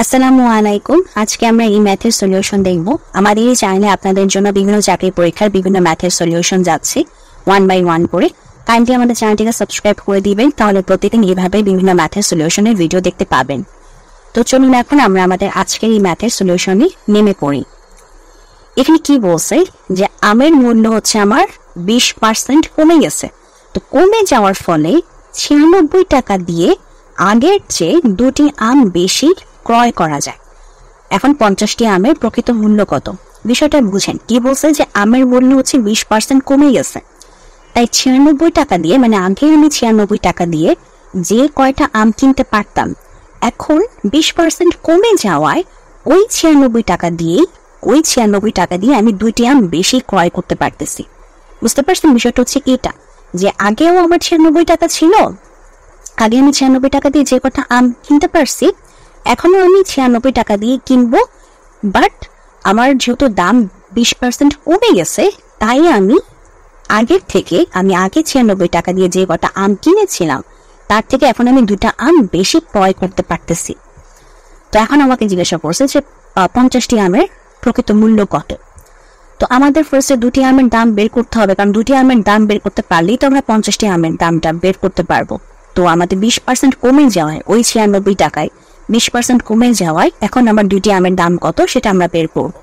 আসসালামু আলাইকুম। আজকে আমরা এই ম্যাথের সলিউশন দেখব। আমাদের এই চ্যানেলে আপনাদের জন্য বিভিন্ন চাকরি পরীক্ষার বিভিন্ন ম্যাথের সলিউশন যাচ্ছে 1 বাই 1 করে। কাইন্ডলি আমাদের চ্যানেলটিকে সাবস্ক্রাইব করে দিবেন, তাহলে প্রতিদিন এইভাবে বিভিন্ন ম্যাথের সলিউশনের ভিডিও দেখতে পাবেন। তো চলুন এখন আমরা আমাদের আজকের এই ম্যাথের সলিউশনে নেমে পড়ি। এখানে কি বলছে যে আমের মূল্য হচ্ছে আমার 20% কমে গেছে। তো কমে যাওয়ার ফলে 96 টাকা দিয়ে আগের চেয়ে 2টি আম বেশি ক্রয় করা যায়। এখন 50টি আমের প্রকৃত মূল্য কত? বিষয়টা বুঝেন। কি বলছে যে আমের মূল্য হচ্ছে 20% কমে গেছে, তাই 96 টাকা দিয়ে, মানে আগে আমি 96 টাকা দিয়ে যে কয়টা আম কিনতে পারতাম, এখন 20% কমে যাওয়ায় ওই 96 টাকা দিয়ে আমি 2টি আম বেশি ক্রয় করতে পারতেছি। বুঝতে পারছেন? বিষয়টা হচ্ছে এটা যে আগেও আমার 96 টাকা ছিল, আগে আমি 96 টাকা দিয়ে যে কটা আম কিনতে পারছি, এখনো আমি 96 টাকা দিয়ে কিনবো, বাট আমার যেহেতু দাম 20% কমে গেছে, তাই আমি আগে 96 টাকা দিয়ে যে কটা আম কিনেছিলাম তার থেকে এখন আমি 2টা আম বেশি ক্রয় করতে পারতেছি। তো এখন আমাকে জিজ্ঞাসা করছে যে 50টি আমের প্রকৃত মূল্য কত। তো আমাদের ফার্স্টে 2টি আমের দাম বের করতে হবে, কারণ 2টি আমের দাম বের করতে পারলেই তো আমরা 50টি আমের দামটা বের করতে পারবো। তো আমাদের 20% কমে যাওয়ায়, ওই 96 টাকায় 20% কমে যাওয়ায় এখন আমার 2টি আমের দাম কত সেটা আমরা বের করব।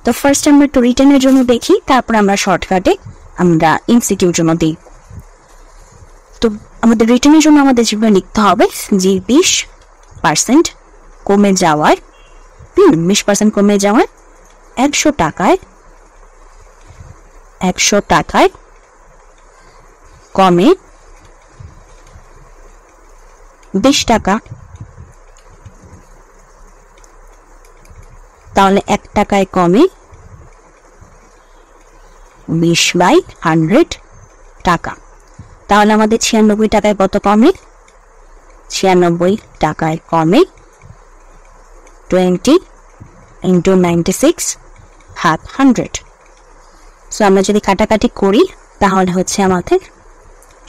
তো ফার্স্ট আমরা একটু রিটার্নের জন্য দেখি, তারপর আমরা শর্টকাটে আমরা এমসিকিউর জন্য দিই। তো আমাদের রিটার্নের জন্য আমাদের যেভাবে লিখতে হবে যে 20% কমে যাওয়ায় 100 টাকায় কমে 20 টাকা, তাহলে 1 টাকায় কমে 20/100 টাকা। তাহলে আমাদের 96 টাকায় কত কমে? 96 টাকায় কমে 20 × 96/100। সো আমরা যদি কাটাকাটি করি তাহলে হচ্ছে আমাদের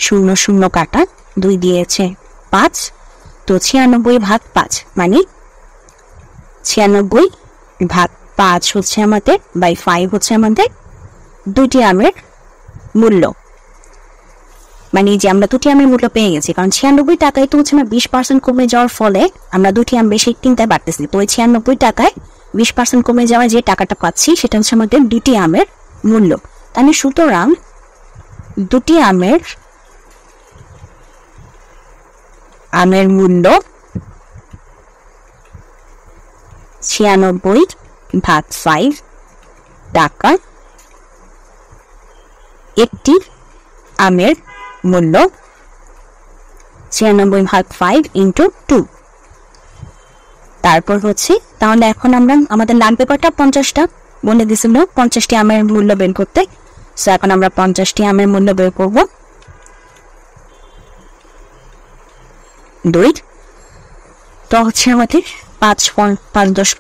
0 কাটা 2 দিয়েছে 5, তো 96/5 মানে 96/5 হচ্ছে আমাদের বাই 5 হচ্ছে আমাদের 2টি আমের মূল্য। মানে যে আমরা 2টি আমের মূল্য পেয়ে গেছি, কারণ 96 টাকায় তো হচ্ছে আমার 20% কমে যাওয়ার ফলে আমরা 2টি আম বেশি কিনতে পারতেছি। তো ওই 96 টাকায় 20% কমে যাওয়ায় যে টাকাটা পাচ্ছি সেটা হচ্ছে আমাদের 2টি আমের মূল্য। তাহলে সুতরাং 2টি আমের মূল্য 96/5 টাকা। একটি আমের মূল্য 96/5 × 2। তারপর হচ্ছে তাহলে এখন আমাদের লাগবে কটা? 50টা। বলে দিছিল 50টি আমের মূল্য বের করতে। সো এখন আমরা 50টি আমের মূল্য বের করব। 2, তো হচ্ছে আমাদের 5 ×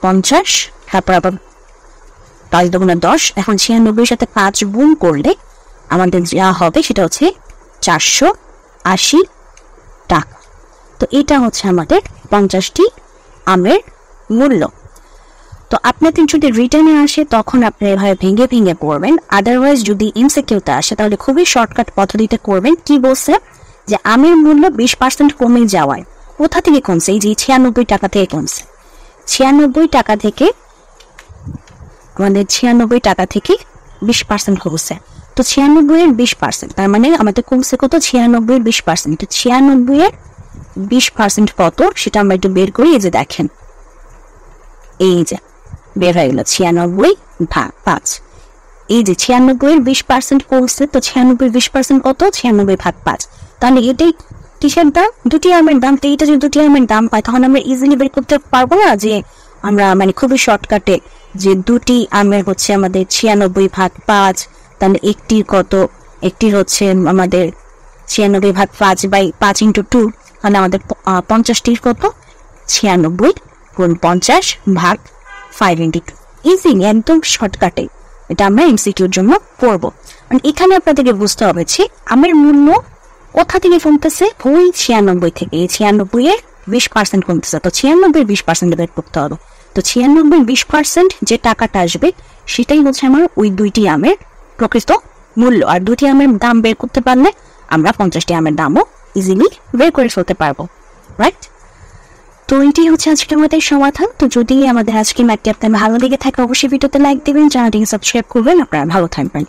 50, তারপর আবার 5 × 10। এখন 96 সাথে 5 গুণ করলে আমাদের যা হবে সেটা হচ্ছে 480 টাকা। তো এটা হচ্ছে আমাদের 50টি আমের মূল্য। তো আপনাদের যদি রিটার্নে আসে তখন আপনি এভাবে ভেঙে ভেঙে পড়বেন, আদারওয়াইজ যদি এমসিকিউতে আসে তাহলে খুবই শর্টকাট পদ্ধতিতে করবেন। কি বলছে যে আমের মূল্য 20% কমে যাওয়ায় কোথা থেকে কমছে? এই যে 96 টাকা থেকে কমছে। 96 টাকা থেকে আমাদের 96 টাকা থেকে 20% কমছে। তো 96 এর 20%, তার মানে আমাদের কমছে কত? 96 এর 20%। তো 96 এর 20% কত সেটা আমরা একটু বের করি। এই যে দেখেন, এই যে বের হয়ে গেল 96/5। এই যে 96 এর 20% কমছে, তো 96 এর 20% কত? 96/5। তাহলে এটাই কিসের দাম? 2টি আমের দাম। তো এইটা যদি 2টি আমের দাম পাই তখন আমরা ইজিলি বের করতে পারবো না যে আমরা মানে খুবই শর্টকাটে যে 2টি আমের হচ্ছে আমাদের 96/5, তাহলে একটির কত? একটির হচ্ছে আমাদের 96/5 বাই 5 × 2, তাহলে আমাদের 50টির কত? 96 × 50/5 × 2। ইজিলি একদম শর্টকাটে এটা আমরা এমসিকিউর জন্য করবো। মানে এখানে আপনাদেরকে বুঝতে হবে যে আমের মূল্য কোথা থেকে কমতেছে? ওই 96 থেকে। এই 96 এর 20% কমতেছে, তো 96 বের করতে হবে। তো 96 যে টাকাটা আসবে সেটাই হচ্ছে আমার ওই 2টি আমের প্রকৃত মূল্য। আর 2টি আমের দাম বের করতে পারলে আমরা 50টি আমের দামও ইজিলি বের করে ফেলতে পারবো, রাইট? তো এটাই হচ্ছে আজকে আমাদের সমাধান। তো যদি আমাদের আজকে ম্যাথটি আপনার ভালো লেগে থাকে অবশ্যই ভিডিওতে লাইক দেবেন, চ্যানেলটিকে সাবস্ক্রাইব করবেন। আপনারা ভালো থাকবেন।